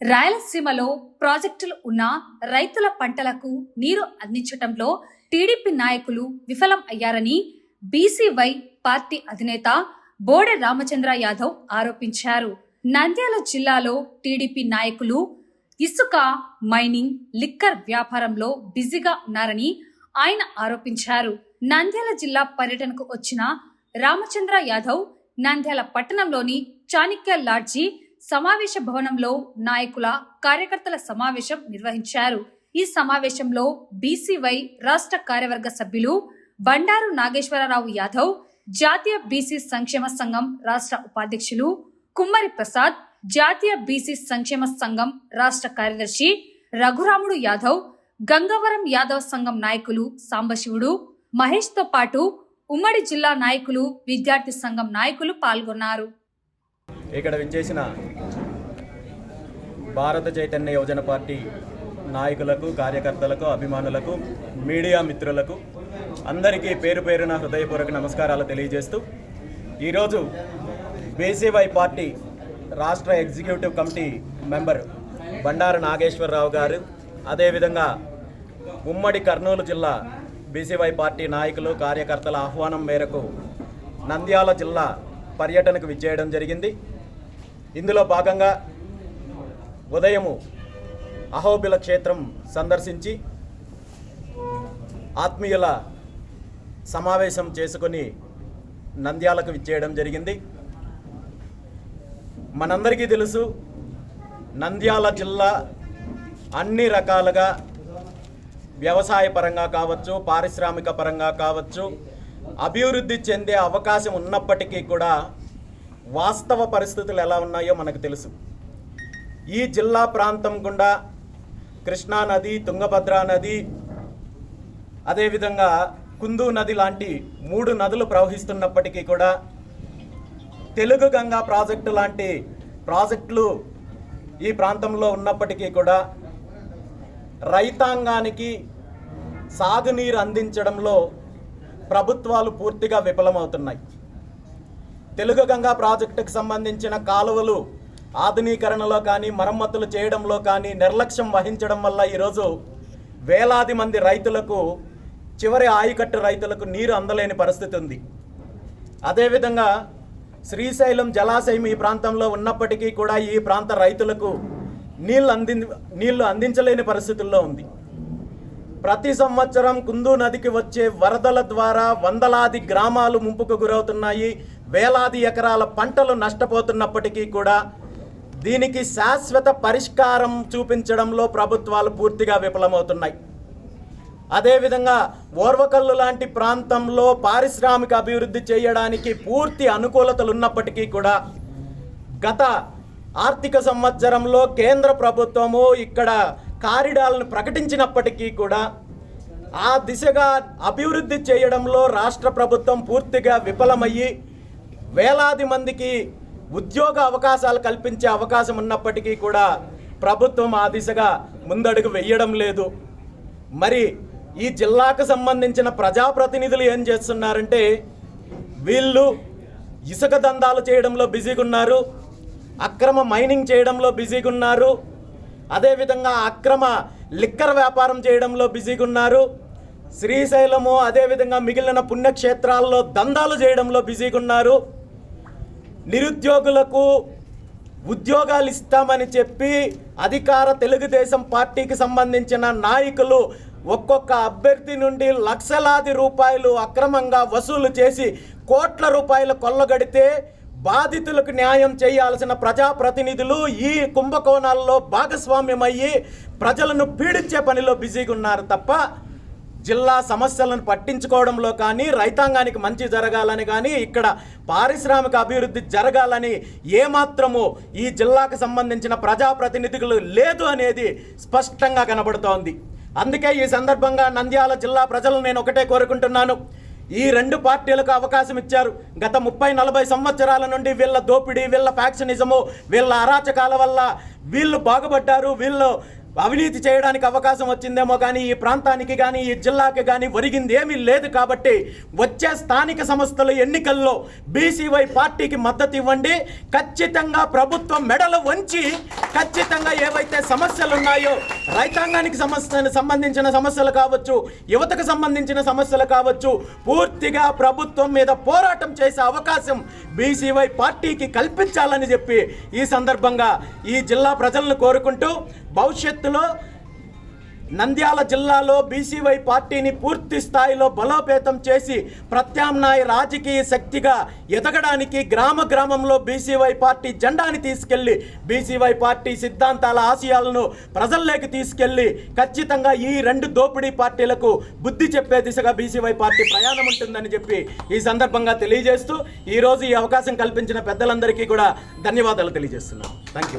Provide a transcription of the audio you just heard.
రాయలసీమలో ప్రాజెక్టులు ఉన్న రైతుల పంటలకు నీరు అందించటంలో టీడీపీ నాయకులు విఫలం అయ్యారని బీసీవై పార్టీ అధినేత బోడె రామచంద్ర యాదవ్ ఆరోపించారు. నంద్యాల జిల్లాలో టీడీపీ నాయకులు ఇసుక, మైనింగ్, లిక్కర్ వ్యాపారంలో బిజీగా ఉన్నారని ఆయన ఆరోపించారు. నంద్యాల జిల్లా పర్యటనకు వచ్చిన రామచంద్ర యాదవ్ నంద్యాల పట్టణంలోని చాణక్య లాడ్జీ సమావేశ భవనంలో నాయకుల కార్యకర్తల సమావేశం నిర్వహించారు. ఈ సమావేశంలో బీసీవై రాష్ట్ర కార్యవర్గ సభ్యులు బండారు నాగేశ్వరరావు యాదవ్, జాతీయ బీసీ సంక్షేమ సంఘం రాష్ట్ర ఉపాధ్యక్షులు కుమ్మరి ప్రసాద్, జాతీయ బీసీ సంక్షేమ సంఘం రాష్ట్ర కార్యదర్శి రఘురాముడు యాదవ్, గంగవరం యాదవ్ సంఘం నాయకులు సాంబశివుడు, మహేష్ తో పాటు ఉమ్మడి జిల్లా నాయకులు, విద్యార్థి సంఘం నాయకులు పాల్గొన్నారు. ఇక్కడ విచ్చేసిన భారత చైతన్య యువజన పార్టీ నాయకులకు, కార్యకర్తలకు, అభిమానులకు, మీడియా మిత్రులకు అందరికీ పేరు పేరున హృదయపూర్వక నమస్కారాలు తెలియజేస్తూ ఈరోజు బీసీవై పార్టీ రాష్ట్ర executive committee member Bandaru Nageswara Rao గారు, అదేవిధంగా ఉమ్మడి కర్నూలు జిల్లా బీసీవై పార్టీ నాయకులు, కార్యకర్తల ఆహ్వానం మేరకు నంద్యాల జిల్లా పర్యటనకు విచ్చేయడం జరిగింది. ఇందులో భాగంగా ఉదయము అహోబిల క్షేత్రం సందర్శించి ఆత్మీయుల సమావేశం చేసుకొని నంద్యాలకు విచ్చేయడం జరిగింది. మనందరికీ తెలుసు, నంద్యాల జిల్లా అన్ని రకాలుగా వ్యవసాయ పరంగా కావచ్చు, పారిశ్రామిక పరంగా కావచ్చు అభివృద్ధి చెందే అవకాశం ఉన్నప్పటికీ కూడా వాస్తవ పరిస్థితులు ఎలా ఉన్నాయో మనకు తెలుసు. ఈ జిల్లా ప్రాంతం గుండా కృష్ణా నది, తుంగభద్ర నది, అదేవిధంగా కుందు నది లాంటి 3 నదులు ప్రవహిస్తున్నప్పటికీ కూడా తెలుగు గంగా ప్రాజెక్టు లాంటి ప్రాజెక్టులు ఈ ప్రాంతంలో ఉన్నప్పటికీ కూడా రైతాంగానికి సాగునీరు అందించడంలో ప్రభుత్వాలు పూర్తిగా విఫలమవుతున్నాయి. తెలుగు గంగా ప్రాజెక్టుకు సంబంధించిన కాలువలు ఆధునీకరణలో కానీ, మరమ్మతులు చేయడంలో కానీ నిర్లక్ష్యం వహించడం వల్ల ఈరోజు వేలాది మంది రైతులకు, చివరి ఆయకట్టు రైతులకు నీరు అందలేని పరిస్థితి ఉంది. అదేవిధంగా శ్రీశైలం జలాశయం ఈ ప్రాంతంలో ఉన్నప్పటికీ కూడా ఈ ప్రాంత రైతులకు నీళ్లు అందించలేని పరిస్థితుల్లో ఉంది. ప్రతి సంవత్సరం కుందు నదికి వచ్చే వరదల ద్వారా వందలాది గ్రామాలు ముంపుకు గురవుతున్నాయి, వేలాది ఎకరాల పంటలు నష్టపోతున్నప్పటికీ కూడా దీనికి శాశ్వత పరిష్కారం చూపించడంలో ప్రభుత్వాలు పూర్తిగా విఫలమవుతున్నాయి. అదేవిధంగా ఓర్వకల్లు లాంటి ప్రాంతంలో పారిశ్రామిక అభివృద్ధి చేయడానికి పూర్తి అనుకూలతలు ఉన్నప్పటికీ కూడా గత ఆర్థిక సంవత్సరంలో కేంద్ర ప్రభుత్వము ఇక్కడ కారిడార్లను ప్రకటించినప్పటికీ కూడా ఆ దిశగా అభివృద్ధి చేయడంలో రాష్ట్ర ప్రభుత్వం పూర్తిగా విఫలమయ్యి వేలాది మందికి ఉద్యోగ అవకాశాలు కల్పించే అవకాశం ఉన్నప్పటికీ కూడా ప్రభుత్వం ఆ దిశగా ముందడుగు వేయడం లేదు. మరి ఈ జిల్లాకు సంబంధించిన ప్రజాప్రతినిధులు ఏం చేస్తున్నారంటే వీళ్ళు ఇసుక దందాలు చేయడంలో బిజీగా ఉన్నారు, అక్రమ మైనింగ్ చేయడంలో బిజీగా ఉన్నారు, అదేవిధంగా అక్రమ లిక్కర్ వ్యాపారం చేయడంలో బిజీగా ఉన్నారు, శ్రీశైలము అదేవిధంగా మిగిలిన పుణ్యక్షేత్రాల్లో దందాలు చేయడంలో బిజీగా ఉన్నారు. నిరుద్యోగులకు ఉద్యోగాలు ఇస్తామని చెప్పి అధికార తెలుగుదేశం పార్టీకి సంబంధించిన నాయకులు ఒక్కొక్క అభ్యర్థి నుండి లక్షలాది రూపాయలు అక్రమంగా వసూలు చేసి కోట్ల రూపాయలు కొల్లగడితే బాధితులకు న్యాయం చేయాల్సిన ప్రజాప్రతినిధులు ఈ కుంభకోణాల్లో భాగస్వామ్యమయ్యి ప్రజలను పీడించే పనిలో బిజీగా ఉన్నారు తప్ప జిల్లా సమస్యలను పట్టించుకోవడంలో కానీ, రైతాంగానికి మంచి జరగాలని కానీ, ఇక్కడ పారిశ్రామిక అభివృద్ధి జరగాలని ఏమాత్రము ఈ జిల్లాకు సంబంధించిన ప్రజాప్రతినిధులు లేదు అనేది స్పష్టంగా కనబడుతోంది. అందుకే ఈ సందర్భంగా నంద్యాల జిల్లా ప్రజలు నేను ఒకటే కోరుకుంటున్నాను, ఈ 2 పార్టీలకు అవకాశం ఇచ్చారు. గత 30-40 సంవత్సరాల నుండి వీళ్ళ దోపిడీ, వీళ్ళ ఫ్యాక్షనిజము, వీళ్ళ అరాచకాల వల్ల వీళ్ళు బాగుపడ్డారు, వీళ్ళు అవినీతి చేయడానికి అవకాశం వచ్చిందేమో కానీ ఈ ప్రాంతానికి కానీ ఈ జిల్లాకి కానీ ఒరిగింది ఏమీ లేదు. కాబట్టి వచ్చే స్థానిక సంస్థల ఎన్నికల్లో బీసీవై పార్టీకి మద్దతు ఇవ్వండి. ఖచ్చితంగా ప్రభుత్వం మెడలు వంచి ఖచ్చితంగా ఏవైతే సమస్యలు ఉన్నాయో రైతాంగానికి సంబంధించిన సమస్యలు కావచ్చు, యువతకు సంబంధించిన సమస్యలు కావచ్చు, పూర్తిగా ప్రభుత్వం మీద పోరాటం చేసే అవకాశం బీసీవై పార్టీకి కల్పించాలని చెప్పి ఈ సందర్భంగా ఈ జిల్లా ప్రజలను కోరుకుంటూ భవిష్యత్తులో నంద్యాల జిల్లాలో బీసీవై పార్టీని పూర్తి స్థాయిలో బలోపేతం చేసి ప్రత్యామ్నాయ రాజకీయ శక్తిగా ఎదగడానికి గ్రామ గ్రామంలో బీసీవై పార్టీ జెండాని తీసుకెళ్లి బీసీవై పార్టీ సిద్ధాంతాల ఆశయాలను ప్రజల్లోకి తీసుకెళ్లి ఖచ్చితంగా ఈ రెండు దోపిడీ పార్టీలకు బుద్ధి చెప్పే దిశగా బీసీవై పార్టీ ప్రయాణం ఉంటుందని చెప్పి ఈ సందర్భంగా తెలియజేస్తూ ఈరోజు ఈ అవకాశం కల్పించిన పెద్దలందరికీ కూడా ధన్యవాదాలు తెలియజేస్తున్నాను. Thank you.